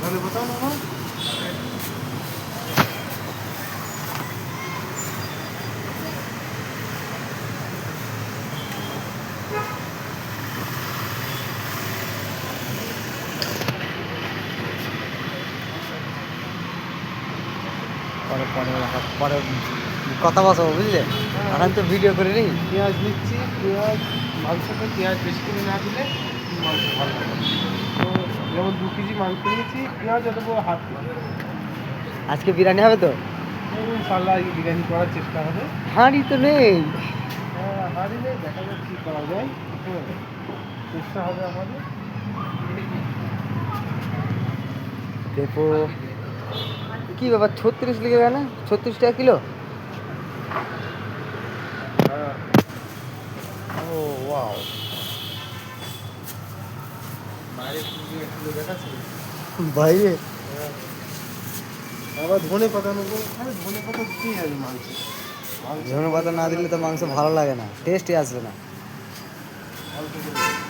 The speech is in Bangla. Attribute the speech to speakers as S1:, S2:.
S1: ধনে পাতা নেবো।
S2: পরে পরে পরে কথা বসাবো বুঝলে, এখন তো ভিডিও করে নিই।
S1: পেঁয়াজ নিচ্ছি, পেঁয়াজ মাংসতে পেঁয়াজ বেশি করে না দিলে মাংস ভালো হবে। তো যেমন 2 কেজি মাংস নিয়েছি, পেঁয়াজ দেবো হাফ কেজি।
S2: আজকে বিরিয়ানি হবে তো?
S1: ইনশাল্লাহ এই বিরিয়ানি করার চেষ্টা হবে।
S2: হাঁড়ি তো নেই।
S1: হাঁড়ি নেই, দেখা যাক কী করা যায়। চেষ্টা হবে আমাদের।
S2: দেখো কি ব্যাপার, 36 লিখে গেল না, 36 টাকা কিলো। ও ওয়াও,
S1: বাইরে একটু দেখাচ্ছি।
S2: বাইরে
S1: আবার ধনে পাতা নেবো। ধনে পাতা দিতেই হবে মাংস।
S2: ধনে পাতা না দিলে তো মাংস ভালো লাগে না, টেস্টই আসবে না।
S1: অল্প করে